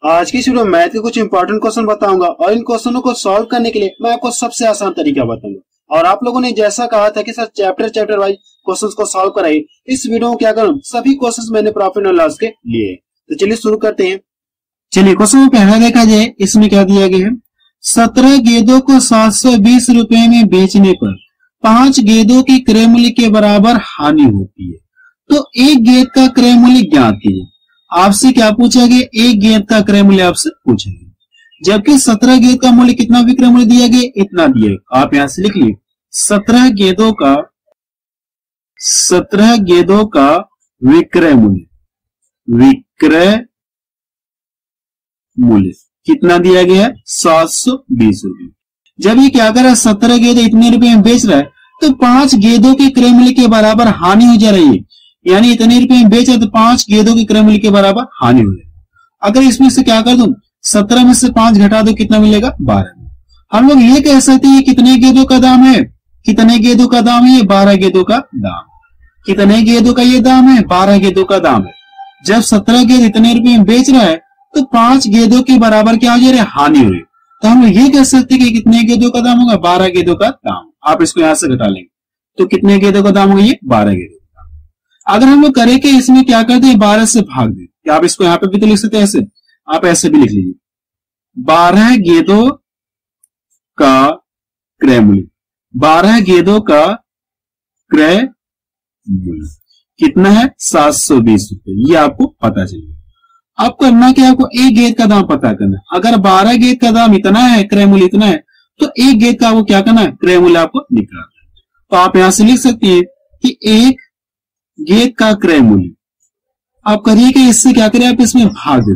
आज की इस वीडियो में मैथ के कुछ इंपॉर्टेंट क्वेश्चन बताऊंगा और इन क्वेश्चनों को सॉल्व करने के लिए मैं आपको सबसे आसान तरीका बताऊंगा। और आप लोगों ने जैसा कहा था कि सर चैप्टर वाइज क्वेश्चंस को सॉल्व कराइए, इस वीडियो में क्या करूं, सभी क्वेश्चंस मैंने प्रॉफिट एंड लॉस के लिए। तो चलिए शुरू करते हैं। चलिए क्वेश्चन में पहला देखा जाए, इसमें क्या दिया गया है, 17 गेंदों को 720 रुपए में बेचने पर 5 गेंदों की क्रय मूल्य के बराबर हानि होती है, तो एक गेंद का क्रय मूल्य ज्ञात कीजिए। आपसे क्या पूछा गया, एक गेंद का क्रय मूल्य आपसे पूछा गया, जबकि 17 गेंद का मूल्य कितना विक्रय मूल्य दिया गया, इतना दिया गया। आप यहां से लिख लीजिए 17 गेंदों का विक्रय मूल्य कितना दिया गया है, 720 रुपए। जब ये क्या कर रहा है, 17 गेंद इतने रुपए में बेच रहा है, तो 5 गेंदों के क्रय मूल्य के बराबर हानि हो जा रही है, यानी इतने रुपए में बेच रहा है तो 5 गेंदों के क्रय मूल्य के बराबर हानि हो जाएगी। अगर इसमें से क्या कर दूं, 17 में से 5 घटा दो, कितना मिलेगा, 12। हम लोग ये कह सकते हैं कितने गेंदों का दाम है, कितने गेंदों का दाम है, ये 12 गेंदों का दाम। कितने गेंदों का ये दाम है, 12 गेंदों का दाम है। जब 17 गेंद इतने रुपए में बेच रहा है तो 5 गेंदों के बराबर क्या हो जा रहा है, हानि हुई। तो हम ये कह सकते हैं कि कितने गेंदों का दाम होगा, 12 गेंदों का दाम। आप इसको यहां से घटा लेंगे तो कितने गेंदों का दाम होगा, ये 12 गेंदों का दाम। अगर हम लोग करें कि इसमें क्या कर दें, 12 से भाग दें, क्या आप इसको यहां पे भी तो लिख सकते हैं, ऐसे आप ऐसे भी लिख लीजिए, 12 गेंदों का क्रय मूल्य, 12 गेंदों का क्रय मूल्य कितना है, 720 रुपए। ये आपको पता चाहिए। अब करना क्या, आपको एक गेंद का दाम पता करना है। अगर 12 गेंद का दाम इतना है, क्रय मूल्य इतना है, तो एक गेंद का आपको क्या करना है, क्रय मूल्य आपको निकालना है। तो आप यहां से लिख सकते हैं कि एक गेंद का क्रय मूल्य, आप करिए कि इससे क्या करिए, आप इसमें भाग दे,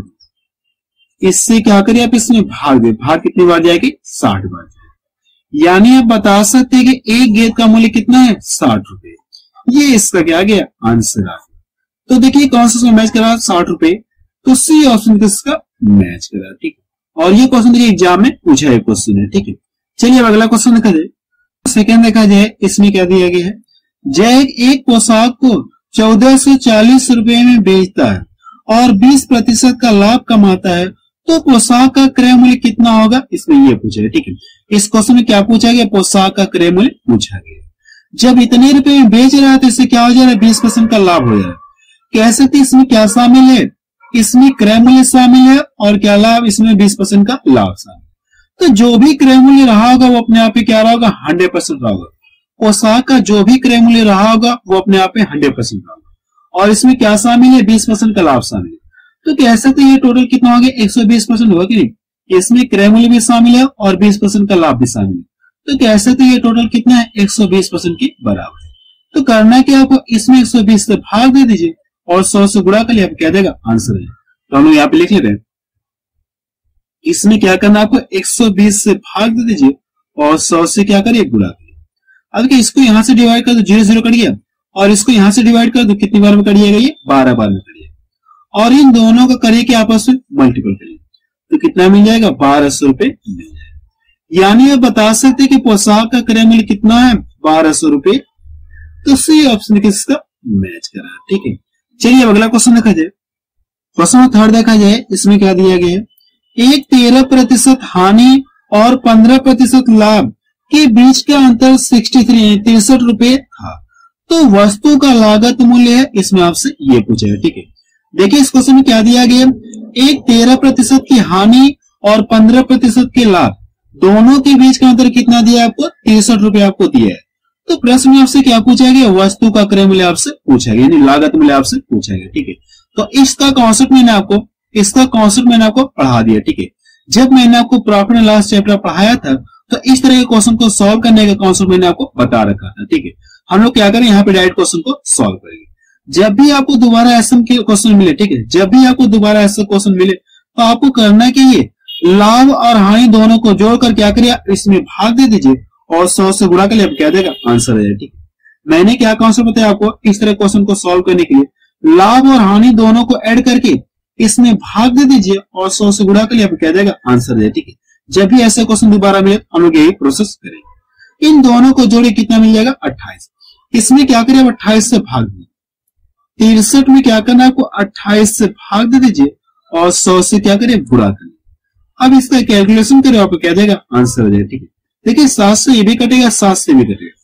इससे क्या करिए, आप इसमें भाग दे। भाग कितनी बार जाएगी, 60 बार जाएगी। यानी आप बता सकते हैं कि एक गेंद का मूल्य कितना है, 60 रुपए। ये इसका क्या गया, आंसर आ गया। तो देखिए कौन सा मैच करा, 60 रुपए, तो सी ऑप्शन इसका मैच करा। ठीक है, और ये क्वेश्चन देखिए एग्जाम में पूछा है क्वेश्चन है। ठीक है, चलिए अब अगला क्वेश्चन देखा जाए। सेकंड देखा जाए, इसमें क्या दिया गया है, जय एक पोशाक को 1440 रुपए में बेचता है और 20% का लाभ कमाता है, तो पोशाक का क्रय मूल्य कितना होगा, इसमें ये पूछा है। ठीक है, इस क्वेश्चन में क्या पूछा गया, पोशाक का क्रय मूल्य पूछा गया। जब इतने रुपए में बेच रहा है तो इससे क्या हो जा रहा है, 20% का लाभ हो जा रहा है। कह सकते इसमें क्या शामिल है, इसमें क्रय मूल्य शामिल है और क्या लाभ, इसमें 20% का लाभ शामिल। तो जो भी क्रय मूल्य रहा होगा वो अपने आप ही क्या रहा होगा, 100% रहा होगा। पोशाक का जो भी क्रय मूल्य रहा होगा वो अपने आप में 100% रहा होगा। और इसमें क्या शामिल है, 20% का लाभ शामिल है। तो कह सकते हैं ये टोटल कितना हो गया, 120% होगा कि नहीं। इसमें क्रय मूल्य भी शामिल है और 20% का लाभ भी शामिल है, तो कह सकते हैं ये टोटल कितना है, 120% के बराबर है। तो करना क्या, आपको इसमें 120 से भाग दे दीजिए और 100 से गुणा कर लिया, क्या देगा, आंसर है। तो हम लोग यहाँ पे लिख लेते हैं, इसमें क्या करना, आपको 120 से भाग दे दीजिए और 100 से क्या करिए, गुणा करिए। अब क्या, इसको यहां से डिवाइड कर दो, 0 0 कटिए, और इसको यहां से डिवाइड कर दो, कितनी बार में करिएगा, ये 12 बार में करिए। और इन दोनों का करिए कि आपस में मल्टीपल करिए, तो कितना मिल जाएगा, 1200 रुपए मिल जाएगा। यानी आप बता सकते हैं कि पोशाक का क्रय मूल्य कितना है, 1200 रुपए। तो सी ऑप्शन किसका मैच करा। ठीक है, चलिए अब अगला क्वेश्चन देखा जाए। क्वेश्चन थर्ड देखा जाए, इसमें क्या दिया गया है, एक 13% हानि और 15% लाभ के बीच का अंतर 63 रुपए था, तो वस्तु का लागत मूल्य है, इसमें आपसे ये पूछा है। ठीक है, देखिए इस क्वेश्चन में क्या दिया गया, एक 13% की हानि और 15% के लाभ, दोनों के बीच का अंतर कितना दिया आपको, 63 रुपए आपको दिया है। तो प्रश्न में आपसे क्या पूछा गया, वस्तु का क्रय मूल्य आपसे पूछा गया, यानी लागत मूल्य आपसे पूछा गया। ठीक है, तो इसका कॉन्सेप्ट मैंने आपको पढ़ा दिया। ठीक है, जब मैंने आपको प्रॉफिट एंड लॉस चैप्टर पढ़ाया था तो इस तरह के क्वेश्चन को सॉल्व करने का कॉन्सेप्ट मैंने आपको बता रखा था। ठीक है, हम लोग क्या करें, यहाँ पे डायरेक्ट क्वेश्चन को सॉल्व करेंगे। जब भी आपको दोबारा ऐसा क्वेश्चन मिले, ठीक है, जब भी आपको दोबारा ऐसा क्वेश्चन मिले तो आपको करना क्या, ये लाभ और हानि दोनों को जोड़कर क्या करिए, इसमें भाग दे दीजिए और 100 से गुणा कर लिया, क्या देगा, आंसर है। ठीक है, मैंने क्या कॉन्सेप्ट बताया आपको, इस तरह क्वेश्चन को सॉल्व करने के लिए लाभ और हानि दोनों को ऐड करके इसमें भाग दे दीजिए और 100 से गुणा कर लिया, क्या देगा, आंसर है। ठीक है, जब भी ऐसा क्वेश्चन दोबारा मिले हम लोग यही प्रोसेस करेंगे। इन दोनों को जोड़े कितना मिल जाएगा, 28। इसमें क्या करिए, 28 से भाग दीजिए। 63 में क्या करना है आपको, 28 से भाग दे दीजिए और 100 से क्या करें, गुणा करें। अब इसका कैलकुलेशन करें, आपको क्या देगा, आंसर हो जाएगा। ठीक है, देखिए 7 से ये भी कटेगा, 7 से भी कटेगा,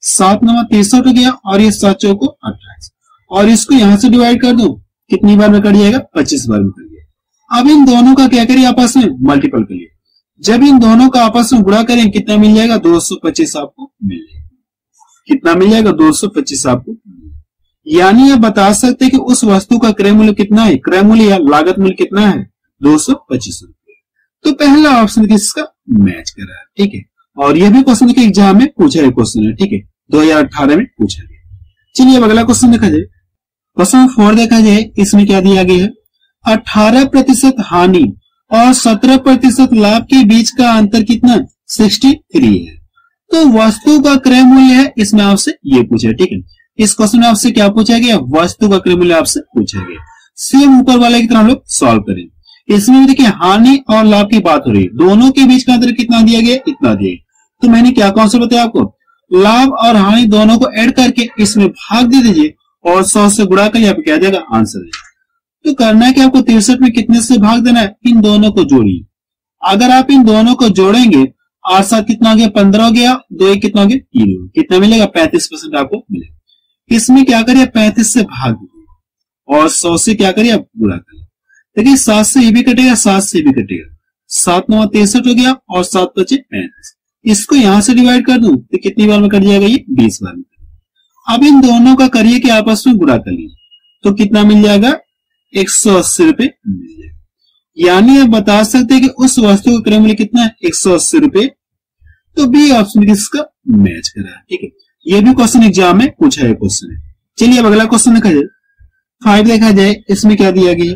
7 9 63 हो गया, और ये 7 चौको 28, और इसको यहां से डिवाइड कर दो, कितनी बार में कट जाएगा, 25 बार में कट जाएगा। अब इन दोनों का क्या करिए, आपस में मल्टीपल करिए। जब इन दोनों का आपस में गुणा करें, कितना मिल जाएगा, 225 आपको मिल जाएगा। कितना मिल जाएगा, 225 आपको। यानी आप बता सकते हैं कि उस वस्तु का क्रय मूल्य कितना है, क्रय मूल्य या लागत मूल्य कितना है, 225 रुपये। तो पहला ऑप्शन किसका मैच कर रहा है। ठीक है, और यह भी क्वेश्चन के एग्जाम में पूछा है क्वेश्चन है। ठीक है, 2018 में पूछा गया। चलिए अब अगला क्वेश्चन देखा जाए, क्वेश्चन 4 देखा जाए। इसमें क्या दिया गया है, 18% हानि और 17% लाभ के बीच का अंतर कितना, 63 है। तो वस्तु का क्रय मूल्य है, इसमें आपसे ये पूछा है। ठीक है, इस क्वेश्चन में आपसे क्या पूछा गया, वस्तु का क्रय मूल्य आपसे पूछा गया। सेम ऊपर वाले की तरह हम लोग सॉल्व करें। इसमें देखिए हानि और लाभ की बात हो रही है, दोनों के बीच का अंतर कितना दिया गया, इतना दिया गया। तो मैंने क्या कॉन्सेप्ट बताया आपको, लाभ और हानि दोनों को ऐड करके इसमें भाग दे दीजिए और 100 से गुणा कर, यहाँ पे क्या जाएगा, आंसर है। तो करना है कि आपको 63 में कितने से भाग देना है, इन दोनों को जोड़िए। अगर आप इन दोनों को जोड़ेंगे, 8 7 कितना हो गया, 15 हो गया, 2 1 कितना हो गया, 3 हो गया, कितना मिलेगा, 35% आपको मिलेगा। इसमें क्या करिए, 35 से भाग दीजिए और 100 से क्या करिए, आप गुणा करिए। देखिए 7 से ये भी कटेगा, 7 से भी कटेगा, 7 9 63 हो गया, और 7 5 35। इसको यहां से डिवाइड कर दूं तो कितनी बार में कट जाएगा, ये 20 बार में। अब इन दोनों का करिए कि आपस में गुणा कर लीजिए, तो कितना मिल जाएगा, 180 रुपए मिल जाएगा। यानी आप बता सकते हैं कि उस वस्तु का क्रय मूल्य कितना है, 180 रुपए। तो बी ऑप्शन किसका मैच कर रहा है। ठीक है, ये भी क्वेश्चन एग्जाम में पूछा है क्वेश्चन है। चलिए अब अगला क्वेश्चन देखा जाए, 5 देखा जाए। इसमें क्या दिया गया,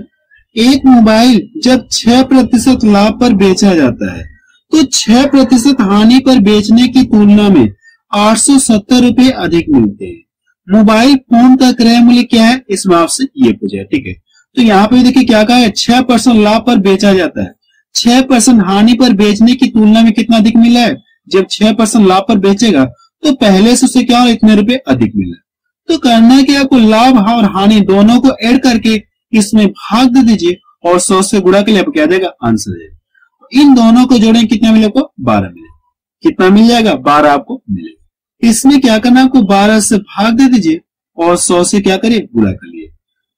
एक मोबाइल जब 6% लाभ पर बेचा जाता है तो 6% हानि पर बेचने की तुलना में 870 रुपए अधिक मिलते हैं। मोबाइल फोन का क्रय मूल्य क्या है, इसमें आपसे ये पूछा है। ठीक है, तो यहाँ पे देखिए क्या कहा है, 6% लाभ पर बेचा जाता है, 6% हानि पर बेचने की तुलना में कितना अधिक मिला है। जब 6% लाभ पर बेचेगा तो पहले से उसे क्या, इतने रुपए अधिक मिला। तो करना है कि आपको लाभ और हानि दोनों को ऐड करके इसमें भाग दे दीजिए और 100 से गुणा के लिए आपको क्या देगा, आंसर है। इन दोनों को जोड़ें, कितना मिलेगा, आपको 12 मिलेगा। कितना मिल जाएगा, 12 आपको मिलेगा। इसमें क्या करना है, आपको 12 से भाग दे दीजिए और 100 से क्या करिए, गुणा कर लिए।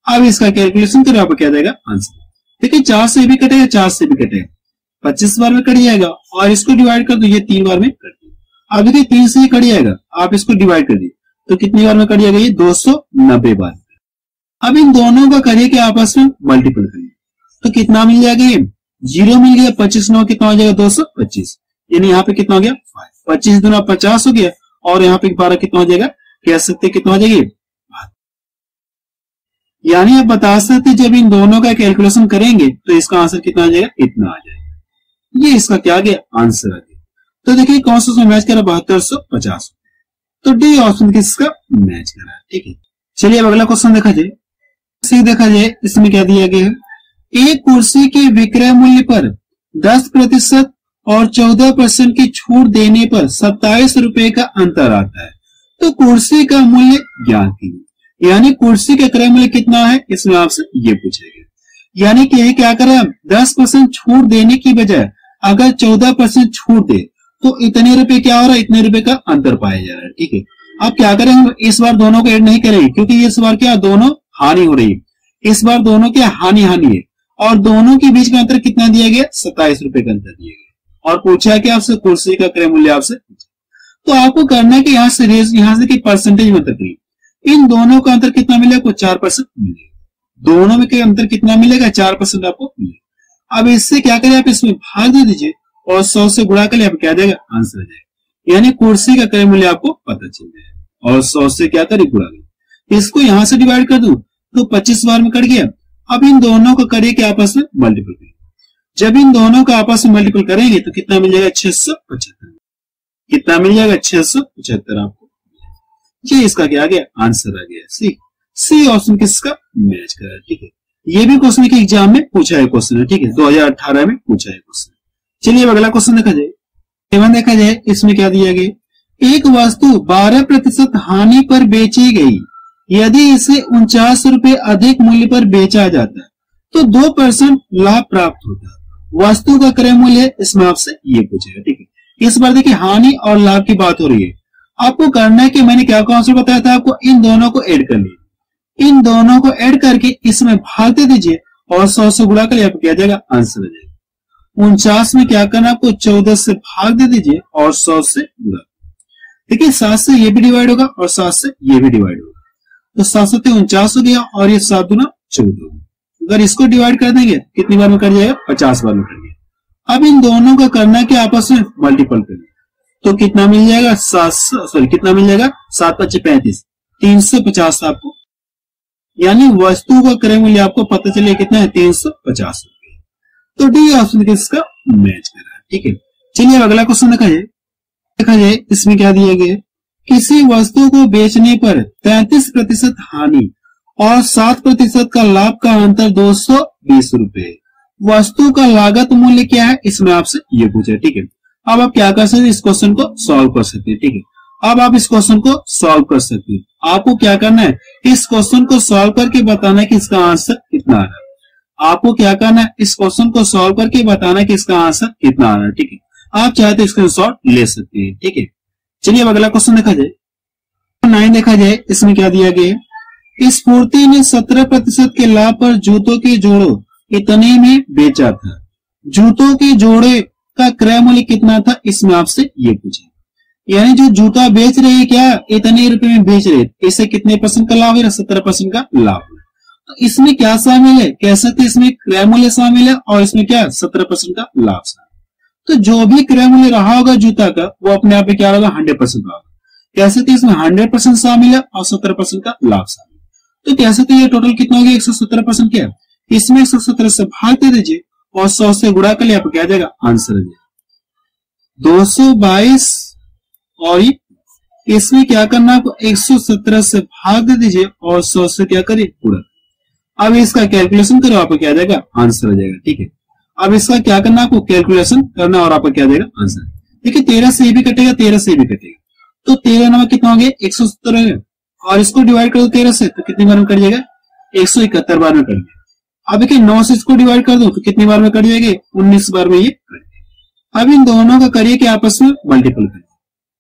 अब इसका कैलकुलेशन करें, आपको क्या देगा, आंसर। देखिए 4 से भी कटेगा, 4 से भी कटेगा, 25 बार में कट जाएगा, और इसको डिवाइड कर दो, ये 3 बार में कट जाएगा। अब देखिए 3 से ही कट जाएगा, आप इसको डिवाइड कर दिए तो कितनी बार में कट जाएगा, ये 290 बार। अब इन दोनों का करिए कि आपस में मल्टीपल करिए, तो कितना मिल जाएगा, ये 0 मिल गया, 25 9 कितना हो जाएगा, 225। यानी यहाँ पे कितना हो गया, 25 दूना 50 हो गया, और यहाँ पे 12 कितना हो जाएगा, कह सकते कितना हो जाएगा। यानी आप बता सकते जब इन दोनों का कैलकुलेशन करेंगे तो इसका आंसर कितना आ जाएगा, इतना आ जाएगा। ये इसका क्या आ गया, आंसर आ गया। तो देखिए कौन सा उसमें मैच करा, 7250। तो डी ऑप्शन किसका मैच करा। ठीक है, चलिए अब अगला क्वेश्चन देखा जाए। देखा जाए इसमें क्या दिया गया है, एक कुर्सी के विक्रय मूल्य पर 10% और 14% की छूट देने पर 27 रुपए का अंतर आता है। तो कुर्सी का मूल्य ज्ञात कीजिए। यानी कुर्सी का क्रय मूल्य कितना है, इसमें आपसे ये पूछेगा। यानी कि ये क्या करें, 10% छूट देने की बजाय अगर 14% छूट दे तो इतने रुपए क्या हो रहा है, इतने रुपए का अंतर पाया जा रहा है। ठीक है, अब क्या करें, हम इस बार दोनों को ऐड नहीं करेंगे क्योंकि इस बार क्या दोनों हानि हो रही है, इस बार दोनों क्या हानि है, और दोनों के बीच का अंतर कितना दिया गया, 27 रुपए का अंतर दिया गया। और पूछा कि आपसे कुर्सी का क्रय मूल्य आपसे, तो आपको करना है कि यहाँ से परसेंटेज में अंतर करिए। इन दोनों का अंतर कितना मिलेगा, आपको 4% मिलेगा। दोनों में के अंतर कितना मिलेगा, 4% आपको मिलेगा। अब इससे क्या करें, आप इसमें भाग दे दीजिए और 100 से गुणा कर ले, आप क्या देगा, आंसर आ जाएगा। यानी कुर्सी का क्रय मूल्य आपको पता चल जाएगा, और 100 से क्या करें, गुणा करें। इसको यहां से डिवाइड कर दूं तो 25 बार में कट गया। अब इन दोनों को करिए कि आपस में मल्टीपल करें। जब इन दोनों का आपस में मल्टीपल करेंगे तो कितना मिल जाएगा, 675। कितना मिल जाएगा, 675 आपको। ये इसका क्या आ गया, आंसर आ गया, सी ऑप्शन किसका मैच कर रहा है। ठीक है, ये भी क्वेश्चन के एग्जाम में पूछा है क्वेश्चन है। ठीक है, 2018 में पूछा है क्वेश्चन। चलिए अगला क्वेश्चन देखा जाए, 7 देखा जाए। इसमें क्या दिया गया, एक वस्तु 12% हानि पर बेची गई, यदि इसे 49 रुपए अधिक मूल्य पर बेचा जाता है तो 2% लाभ प्राप्त होता है। वस्तु का क्रय मूल्य इसमें आपसे ये पूछेगा, ठीक है। इस बार देखिए हानि और लाभ की बात हो रही है। आपको करना है कि मैंने क्या कॉन्सेप्ट बताया था आपको, इन दोनों को ऐड कर लिया, इन दोनों को ऐड करके इसमें भाग दे दीजिए और 100 से गुणा कर आपको क्या जाएगा, आंसर आ जाएगा। 49 में क्या करना आपको, 14 से भाग दे दीजिए और 100 से गुणा। देखिए 7 से ये भी डिवाइड होगा और 7 से ये भी डिवाइड होगा, तो 7 से 49 हो गया और ये 7 दूना 14 होगा। अगर इसको डिवाइड कर देंगे कितनी बार में कर जाएगा, 50 बार में कर दिया। अब इन दोनों का करना कि आपस में मल्टीपल करिए, तो कितना मिल जाएगा, 7 कितना मिल जाएगा, 7 × 5 = 35, 350 आपको, यानी वस्तु का क्रय मूल्य आपको पता चले कितना है, 350 रुपये। तो डी ऑप्शन इसका मैच कर रहा है, ठीक है। चलिए अब अगला क्वेश्चन देखा जाए इसमें क्या दिया गया है, किसी वस्तु को बेचने पर 33% हानि और 7% का लाभ का अंतर 220 रुपए। वस्तु का लागत मूल्य क्या है, इसमें आपसे ये पूछा, ठीक है। अब आप क्या कर सकते हैं, इस क्वेश्चन को सॉल्व कर सकते हैं, ठीक है। अब आप इस क्वेश्चन को सॉल्व कर सकते हैं। आपको क्या करना है, इस क्वेश्चन को सॉल्व करके बताना है कि इसका आंसर कितना आ रहा है। आपको क्या करना है, इस क्वेश्चन को सॉल्व करके बताना है कि इसका आंसर कितना आ रहा है, ठीक है। आप चाहे तो स्क्रीनशॉट ले सकते हैं, ठीक है। चलिए अब अगला क्वेश्चन देखा जाए, 9 देखा जाए, इसमें क्या दिया गया है, स्फूर्ति ने 17% के लाभ पर जूतों के जोड़ो इतने में बेचा था। जूतों के जोड़े का क्रय मूल्य कितना था, इसमें आपसे ये पूछे, यानी जो जूता बेच रहे हैं क्या, इतने रुपए में बेच रहे, इससे कितने % का लाभ है, 17% का लाभ है। तो इसमें क्या शामिल है, कह सकते इसमें क्रय मूल्य शामिल है और इसमें क्या 17% का लाभ शामिल। तो जो भी क्रय मूल्य रहा होगा जूता का, वो अपने आप में क्या होगा, 100% होगा। कह सकते इसमें 100% शामिल है और 17% का लाभ शामिल। तो कह सकते ये टोटल कितना हो गया, 117% क्या है, इसमें 117 से भाग दे दीजिए और 100 से गुणा कर लिया, आपको क्या आ जाएगा, आंसर आ जाएगा 222, और इसमें क्या करना आपको 117 से भाग दे दीजिए और 100 से क्या करिए, पूरा। अब इसका कैलकुलेशन करो, आपको क्या आ जाएगा, आंसर आ जाएगा, ठीक है। अब इसका क्या करना, आपको कैलकुलेशन करना और आपको क्या देगा, आंसर। देखिए 13 से भी कटेगा, 13 से भी कटेगा, तो 13 नंबर कितना हो गया, 170 है, और इसको डिवाइड कर दो 13 से, तो कितनी बार में कट जाएगा, 171 बार में कट जाएगा। अब देखिए 9 से इसको डिवाइड कर दो तो कितनी बार में कट जाएगी, 19 बार में ये कट जाएगा। अब इन दोनों का करिए कि आपस में मल्टीपल करिए,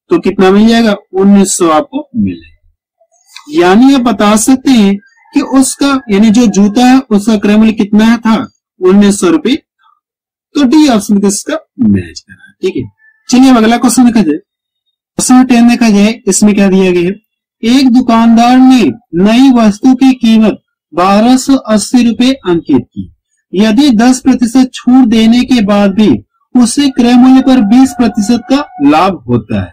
तो कितना मिल जाएगा, 1900 आपको मिल जाएगा। यानी आप बता सकते हैं कि उसका, यानी जो जूता है उसका क्रय मूल्य कितना था, 1900 रुपये। तो डी ऑप्शन इसका मैच कर रहा है, ठीक है। चलिए अब अगला क्वेश्चन देखा जाए, क्वेश्चन 10 देखा जाए, इसमें क्या दिया गया है, एक दुकानदार ने नई वस्तु की कीमत 1280 रुपये अंकित की। यदि 10% छूट देने के बाद भी उसे क्रय मूल्य पर 20% का लाभ होता है,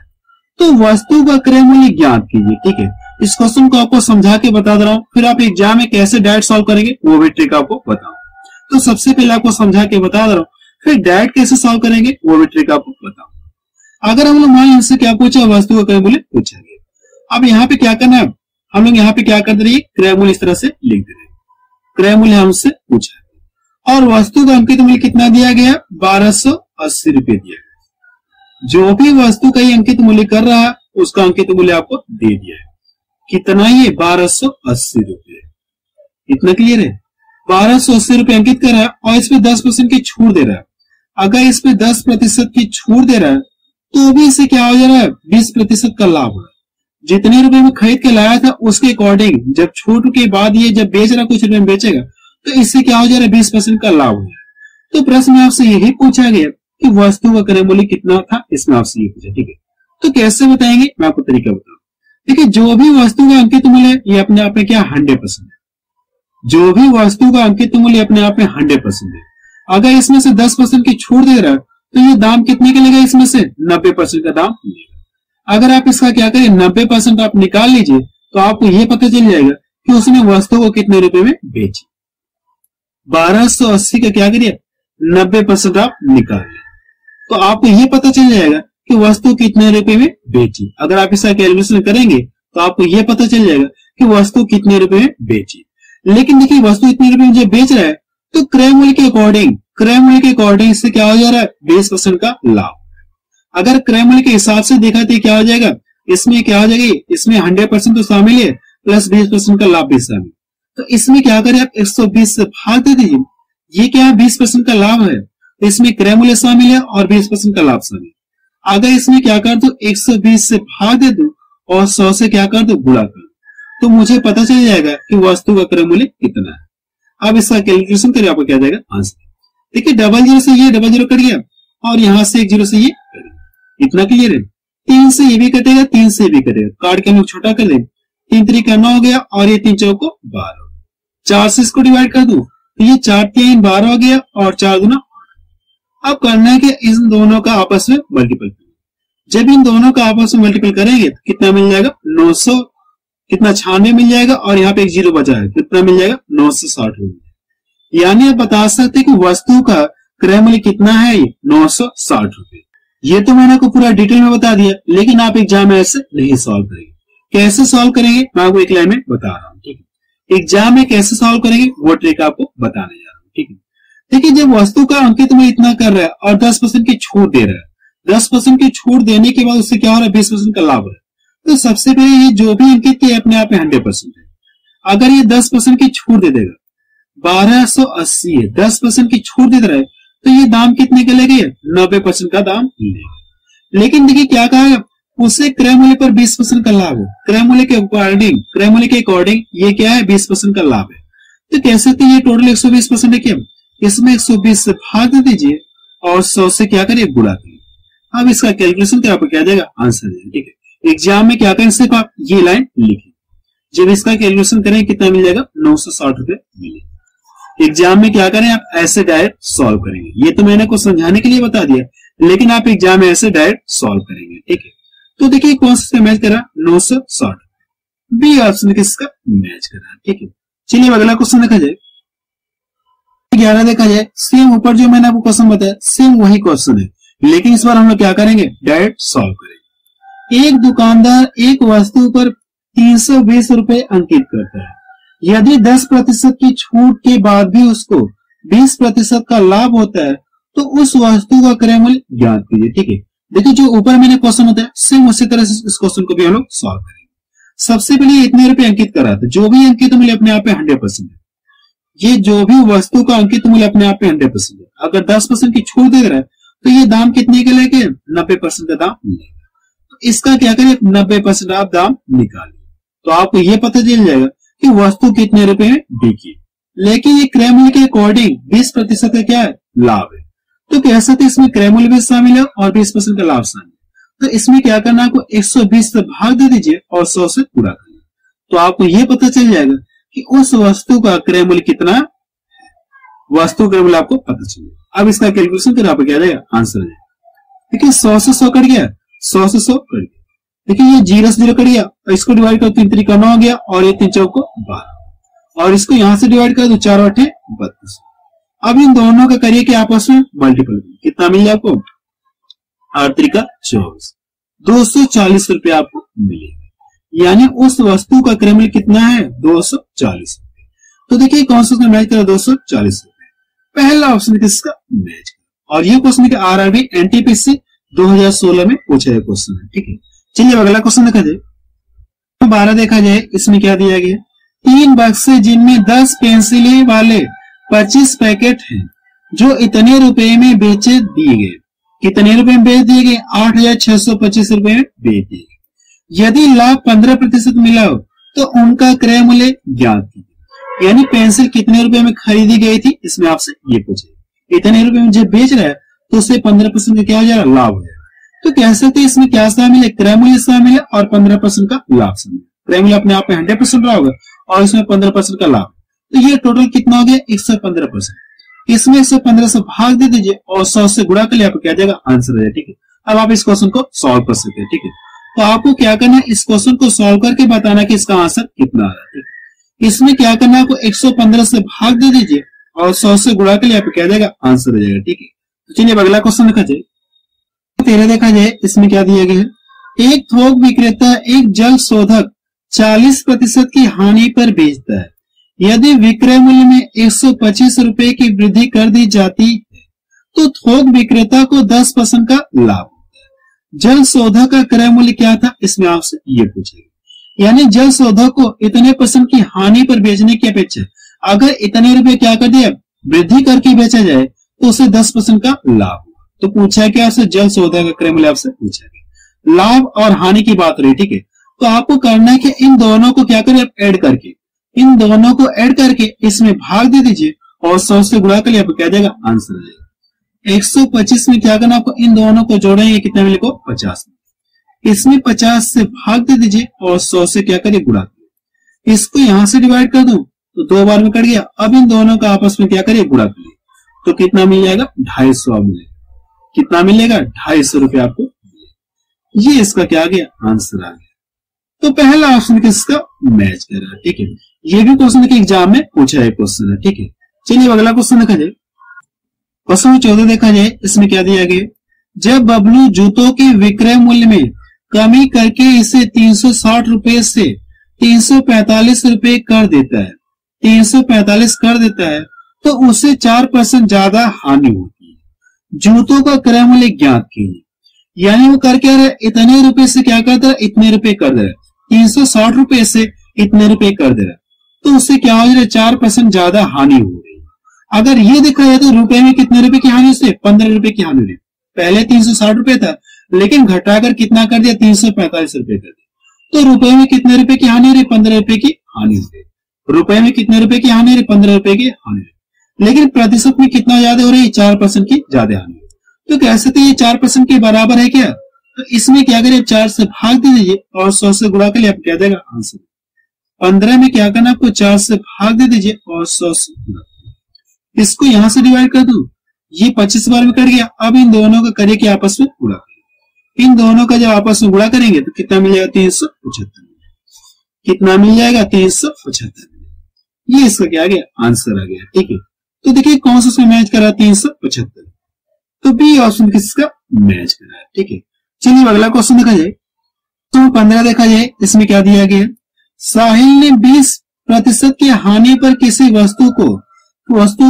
तो वस्तु का क्रय मूल्य ज्ञात कीजिए, ठीक है। इस क्वेश्चन को आपको समझा के बता दे रहा हूं, फिर आप एग्जाम में कैसे डायरेक्ट सॉल्व करेंगे वो भी ट्रिक आपको बताऊं। तो सबसे पहले आपको समझा के बता दे रहा हूं, फिर डायरेक्ट कैसे सॉल्व करेंगे वो भी ट्रिक आपको बताऊं। अगर हम लोग मान इनसे क्या पूछा, वस्तु का क्रय मूल्य पूछा गया। अब यहाँ पे क्या करना है, हम लोग यहाँ पे क्या कर दे रही है, क्रय मूल्य इस तरह से लिख दे रहे हैं, क्रय मूल्य हमसे पूछा है और वस्तु का अंकित मूल्य कितना दिया गया, 1280 रुपये दिया गया। जो भी वस्तु का अंकित मूल्य कर रहा है उसका अंकित मूल्य आपको दे दिया है, कितना, ये 1280 रुपये। इतना क्लियर है, 1280 रुपये अंकित कर रहा है और इस पे 10% की छूट दे रहा है। अगर इस पे 10% की छूट दे रहा है तो भी इसे क्या हो जा रहा है, 20% का लाभ हो रहा है। जितने रुपए में खरीद के लाया था उसके अकॉर्डिंग जब छूट के बाद ये जब बेच रहा, कुछ रुपए में बेचेगा, तो इससे क्या हो जा रहा है, 20% का लाभ हो रहा है। तो प्रश्न में आपसे यही पूछा गया कि वस्तु का क्रय मूल्य कितना था, इसमें आपसे ये पूछा, ठीक है। तो कैसे बताएंगे, मैं आपको तरीका बताऊं। देखिए जो भी वस्तु का अंकित मूल्य ये अपने आप में क्या 100% है। जो भी वस्तु का अंकित मूल्य अपने आप में 100% है। अगर इसमें से 10% की छूट दे रहा है तो ये दाम कितने का लेगा, इसमें से 90% का दाम लेगा। अगर आप इसका क्या करें, 90% आप निकाल लीजिए तो आपको यह पता चल जाएगा कि उसने वस्तु को कितने रुपए में बेची। 1280 का क्या करिए, 90% आप निकाल लिया तो आपको यह पता चल जाएगा कि वस्तु कितने रुपए में बेची। अगर आप इसका कैलकुलेशन करेंगे तो आपको यह पता चल जाएगा कि वस्तु कितने रुपए में बेची। लेकिन देखिए वस्तु इतने रुपए में जब बेच रहा है तो क्रय मूल्य के अकॉर्डिंग इससे क्या हो जा रहा है, 20% का लाभ। अगर क्रय मूल्य के हिसाब से देखा तो क्या हो जाएगा, इसमें क्या हो जाएगा, इसमें 100% तो शामिल है प्लस 20% का लाभ भी शामिल। तो इसमें क्या करें आप 120 से भाग दे दीजिए। ये क्या है 20% का लाभ है, तो इसमें क्रय मूल्य शामिल है और 20% का लाभ शामिल है। अगर इसमें क्या कर दो 120 से भाग दे दो और 100 से क्या कर दो गुणा कर दो, तो मुझे पता चल जाएगा कि वस्तु का क्रय मूल्य कितना है। अब इसका कैलकुलेशन करिए, आपको क्या जाएगा आंसर। देखिए 00 से ये 00 कट गया और यहां से 10 से ये कट गया। इतना क्लियर है। 3 से ये भी कटेगा, 3 से भी कटेगा, काट के हम लोग छोटा कर देंगे। 3 3 9 हो गया और ये 3 4 12। 4 से इसको डिवाइड कर दूं तो ये 4 3 12 हो गया और 4 दूना। अब करना है कि इन दोनों का आपस में मल्टीपल करना। जब इन दोनों का आपस में मल्टीपल करेंगे तो कितना मिल जाएगा 900 कितना 96 मिल जाएगा और यहाँ पे एक 0 बचा है, कितना मिल जाएगा 960। यानी आप बता सकते कि वस्तु का क्रय मूल्य कितना है, 960 रुपए। ये तो मैंने आपको पूरा डिटेल में बता दिया, लेकिन आप एग्जाम में ऐसे नहीं सॉल्व करेंगे। कैसे सॉल्व करेंगे मैं आपको एक लाइन में बता रहा हूँ, ठीक है। एग्जाम में कैसे सॉल्व करेंगे वो ट्रिक आपको बताने जा रहा हूँ, ठीक है। देखिए जब वस्तु का अंकित मूल्य इतना कर रहा है और 10% की छूट दे रहा है, 10% की छूट देने के बाद उससे क्या हो रहा है 20% का लाभ हो रहा है, तो सबसे पहले ये जो भी अंकित किया अपने आप में 100% है। अगर ये 10% की छूट दे देगा, 1280 है, 10% की छूट दे रहा है, तो ये दाम कितने के लेंगे 90% का दाम लेगा। लेकिन देखिए क्या कहा है, उसे क्रय मूल्य पर 20% का लाभ है। क्रय मूल्य के अकॉर्डिंग ये क्या है 20% का लाभ है। तो कह सकते हैं ये टोटल 120% है। क्या इसमें 120 से भाग दे दीजिए और 100 से क्या करिए गुणा करिए। अब इसका कैलकुलेशन कर आपको क्या जाएगा आंसर जाएगा, ठीक है। एग्जाम में क्या करें सिर्फ आप ये लाइन लिखिए। जब इसका कैलकुलेशन करें कितना मिल जाएगा 960 रुपए मिलेगा। एग्जाम में क्या करें आप ऐसे डायरेक्ट सॉल्व करेंगे। ये तो मैंने को समझाने के लिए बता दिया, लेकिन आप एग्जाम में ऐसे डायरेक्ट सॉल्व करेंगे, ठीक है। तो देखिए कौन सा मैच करा 960, बी ऑप्शन किसका मैच करा, ठीक है। चलिए अगला क्वेश्चन देखा जाए। 11 देखा जाए, सेम ऊपर जो मैंने आपको क्वेश्चन बताया सेम वही क्वेश्चन है, लेकिन इस बार हम लोग क्या करेंगे डायरेक्ट सॉल्व करेंगे। एक दुकानदार एक वस्तु पर 320 रुपए अंकित करता है। यदि 10% की छूट के बाद भी उसको 20% का लाभ होता है तो उस वस्तु का क्रय मूल्य ज्ञात कीजिए, ठीक है। देखिए जो ऊपर मैंने क्वेश्चन होता है सेम उसी तरह से इस क्वेश्चन को भी हम लोग सॉल्व करेंगे। सबसे पहले इतने रुपए अंकित करा था, जो भी अंकित मूल्य अपने आप में 100% है। ये जो भी वस्तु का अंकित मूल्य अपने आप में 100% है। अगर 10% की छूट दे रहा है तो ये दाम कितने के लेके 90% का दाम लेगा। तो इसका क्या करें 90% आप दाम निकालिए, तो आपको ये पता चल जाएगा कि वस्तु कितने रुपए में बिकी। लेकिन ये क्रय मूल्य के अकॉर्डिंग 20% का क्या है लाभ है, तो कह सकते इसमें क्रय मूल्य भी शामिल है और 20% का लाभ शामिल है। तो इसमें क्या करना आपको 120 से भाग दे दीजिए और 100 से पूरा करिए, तो आपको ये पता चल जाएगा कि उस वस्तु का क्रय मूल्य कितना है। वस्तु क्रय मूल्य आपको पता चलेगा। अब इसका कैलकुलेशन कर आपको क्या जाएगा आंसर जाएगा। देखिए 100 से 100 कट गया, 100 से 100 कट गया। देखिए ये 0 से 0 कट गया और इसको डिवाइड कर 3 3 9 हो गया और ये 3 4 12 और इसको यहां से डिवाइड कर दो 4 8 32। अब इन दोनों का करिए कि आपस में मल्टीपल, कितना मिल जाए आपको 8 3 24, 240 रुपए आपको मिलेगा। यानी उस वस्तु का क्रय मूल्य कितना है 240 रुपए। तो देखिए कौन सा मैच करा 240 रुपए, पहला ऑप्शन किसका मैच करा। और ये क्वेश्चन आरआरबी एनटीपीसी 2016 में पूछा गया क्वेश्चन है, ठीक है। चलिए अगला क्वेश्चन देखा जाए। 12 देखा जाए, इसमें क्या दिया गया 3 बक्से जिनमें 10 पेंसिलें वाले 25 पैकेट हैं जो इतने रुपए में बेचे दिए गए। कितने रुपए में बेच दिए गए 8625 रुपए में बेच दिए गए। यदि लाभ 15% मिला हो तो उनका क्रय मूल्य ज्ञात कीजिए। यानी पेंसिल कितने रुपए में खरीदी गई थी, इसमें आपसे ये पूछे। इतने रुपए में जब बेच रहा है तो उससे 15% का क्या हो जाएगा लाभ हो जाएगा। तो कह सकते हैं इसमें क्या शामिल है क्रय मूल्य शामिल है और 15% का लाभ शामिल है। क्रय मूल्य अपने आप में 100% रहा होगा और इसमें 15% का लाभ, तो ये टोटल कितना हो गया 115%। इसमें 115 से भाग दे दीजिए और 100 से गुणा कर लिया, आपको क्या जाएगा आंसर है, ठीक है। अब आप इस क्वेश्चन को सॉल्व कर सकते हैं, ठीक है। तो आपको क्या करना है इस क्वेश्चन को सॉल्व करके बताना कि इसका आंसर कितना आ रहा है, ठीक है। इसमें क्या करना है आपको 115 से भाग दे दीजिए और 100 से गुणा कर लिया, आपको क्या जाएगा आंसर हो जाएगा, ठीक है। तो चलिए अगला क्वेश्चन देखा जाए। 13 देखा जाए, इसमें क्या दिया गया है एक थोक विक्रेता एक जल शोधक 40% की हानि पर बेचता है। यदि विक्रय मूल्य में 125 रुपए की वृद्धि कर दी जाती है तो थोक विक्रेता को 10% का लाभ होता है। जल शोधक का क्रय मूल्य क्या था, इसमें आपसे ये पूछेगा। यानी जल शोधक को इतने % की हानि पर बेचने की अपेक्षा अगर इतने रुपए क्या कर दिया वृद्धि करके बेचा जाए तो उसे 10% का लाभ हुआ। तो पूछा है क्या आपसे, जल शोधक का क्रय मूल्य आपसे पूछा है, लाभ और हानि की बात रही, ठीक है। तो आपको करना है कि इन दोनों को क्या करें, ऐड करके, इन दोनों को ऐड करके इसमें भाग दे दीजिए और 100 से गुणा कर लिया, आपको क्या देगा, आंसर आ जाएगा। 125 में क्या करना, आपको इन दोनों को जोड़ेंगे, कितना मिलेगा, 50। इसमें 50 से भाग दे दीजिए और 100 से क्या करिए, गुणा करिए। इसको यहां से डिवाइड कर दूं तो 2 बार में कट गया। अब इन दोनों का आपस में क्या करिए, गुणा करिए, तो कितना मिल जाएगा, 250 मिलेगा। कितना मिलेगा, 250 रुपए आपको मिलेगा। ये इसका क्या आ गया, आंसर आ गया। तो पहला ऑप्शन किसका मैच कर रहा है, ठीक है। ये भी क्वेश्चन के एग्जाम में पूछा है क्वेश्चन है, ठीक है। चलिए अगला क्वेश्चन देखा जाए। क्वेश्चन 14 देखा जाए, इसमें क्या दिया गया, जब बबलू जूतों के विक्रय मूल्य में कमी करके इसे 360 रुपए से 345 रुपए कर देता है, 345 कर देता है, तो उसे 4% ज्यादा हानि होती है। जूतों का क्रय मूल्य ज्ञात कीजिए। यानी वो कर क्या रहा है, इतने रुपए से क्या कर दे रहा है, इतने रुपए कर दे रहा है, 360 रुपए से इतने रुपए कर दे रहा है, तो उससे क्या हो रहा है, 4% ज्यादा हानि हो रही है। अगर ये देखा जाए तो रुपए में कितने रुपए की हानि, उससे 15 रुपए की हानि हुई। पहले 360 रुपए था, लेकिन घटाकर कितना कर दिया, 345 रुपए कर दिया। तो रुपए में कितने रुपए की हानि हो रही, 15 रुपए की हानि हो रही। रुपए में कितने रुपए की हानि हो रही, 15 रुपए की हानि हो रही। लेकिन प्रतिशत में कितना ज्यादा हो रही है, 4% की ज्यादा हानि हो रही। तो कह सकते ये 4% के बराबर है क्या, तो इसमें क्या करिए, 4 से भाग दे दीजिए और 100 से गुणा कर लिया, आपको क्या देगा, आंसर। 15 में क्या करना, आपको 4 से भाग दे दीजिए और 100 से गुणा। इसको यहां से डिवाइड कर दूं, ये 25 बार में कट गया। अब इन दोनों का करिए कि आपस में गुणा करें। इन दोनों का जब आपस में गुणा करेंगे तो कितना मिल जाएगा, 375। कितना मिल जाएगा, 375। ये इसका क्या आ गया, आंसर आ गया, ठीक है। तो देखिए कौन सा उसमें मैच करा, 375। तो बी ऑप्शन किसका मैच करा है, ठीक है। चलिए अगला क्वेश्चन देखा जाए। तो 15 देखा जाए, इसमें क्या दिया गया, साहिल ने 20% की हानि पर किसी वस्तु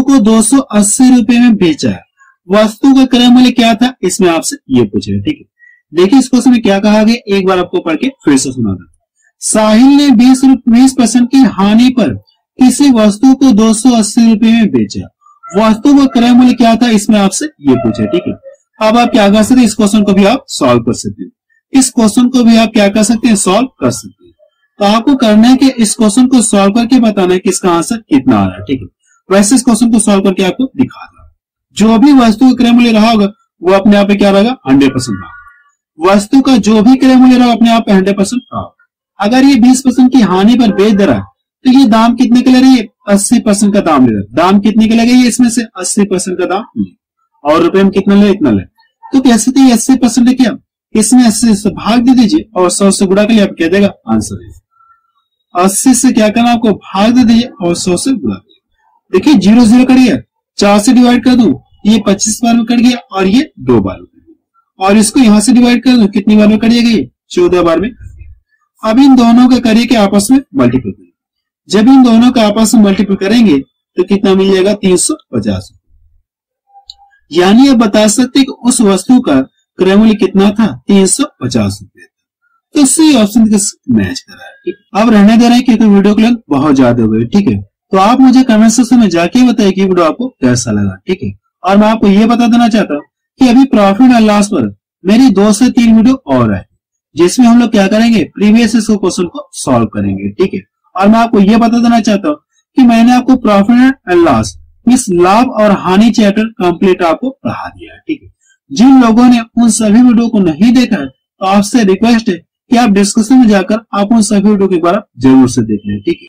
को 280 रुपए में बेचा। वस्तु का क्रय मूल्य क्या था, इसमें आपसे ये पूछे, ठीक है। देखिए इस क्वेश्चन में क्या कहा गया, एक बार आपको पढ़ के फिर से सुना दो। साहिल ने 20% की हानि पर किसी वस्तु को 280 रुपए में बेचा। वस्तु का क्रय मूल्य क्या था, इसमें आपसे ये पूछे, ठीक है। अब आप क्या कर सकते हैं, इस क्वेश्चन को भी आप सॉल्व कर सकते हैं। इस क्वेश्चन को भी आप क्या कर सकते हैं, सॉल्व कर सकते हैं। तो आपको करना है कि इस क्वेश्चन को सॉल्व करके बताना है कि इसका आंसर कितना आ रहा है, ठीक है। वैसे इस क्वेश्चन को सॉल्व करके आपको दिखा रहा है। जो भी वस्तु का क्रय मूल्य रहा होगा वो अपने आप पे क्या रहेगा, 100% रहा। वस्तु का जो भी क्रय मूल्य रहा अपने आप पे 100% रहा। अगर ये 20% की हानि पर बेच दे रहा है तो ये दाम कितने के ले रही है, 80% का दाम ले रहा है। दाम कितने के लगेगा, इसमें से 80% का दाम ले, और रुपए में कितना ले, इतना ले। तो कह सकते हैं 80% क्या, इसमें 80 से भाग दे दीजिए और 100 से गुणा कर लिया, आप क्या देगा, आंसर है। 80 से क्या करना, आपको भाग दे दीजिए और 100 से गुणा कर। देखिए 0 0 कट गया, 4 से डिवाइड कर दूं, ये 25 बार में कट गया और ये 2 बार में कट गया। और इसको यहां से डिवाइड कर दूं, कितनी बार में कट जाएगा, ये 14 बार में कट गया। अब इन दोनों का करिए कि आपस में मल्टीपल करें। जब इन दोनों का आपस में मल्टीपल करेंगे तो कितना मिल जाएगा, 350। यानी आप बता सकते कि उस वस्तु का क्रय मूल्य कितना था, 350 रुपए। तो सी ऑप्शन मैच कर रहा है। अब रहने दे रहे हैं क्योंकि वीडियो की लेंथ बहुत ज्यादा हो गई, ठीक है। तो आप मुझे कमेंट सेक्शन में जाके बताइए कि वीडियो आपको कैसा लगा, ठीक है। और मैं आपको ये बता देना चाहता हूँ कि अभी प्रॉफिट एंड लॉस पर मेरी 2 से 3 वीडियो और है, जिसमें हम लोग क्या करेंगे, प्रीवियस क्वेश्चन को सॉल्व करेंगे, ठीक है। और मैं आपको ये बता देना चाहता हूँ कि मैंने आपको प्रॉफिट एंड लॉस मींस लाभ और हानि चैप्टर कंप्लीट आपको पढ़ा दिया है, ठीक है। जिन लोगों ने उन सभी वीडियो को नहीं देखा है तो आपसे रिक्वेस्ट है कि आप डिस्क्रिप्शन में जाकर आप उन सभी वीडियो को एक बार जरूर से देख लें, ठीक है।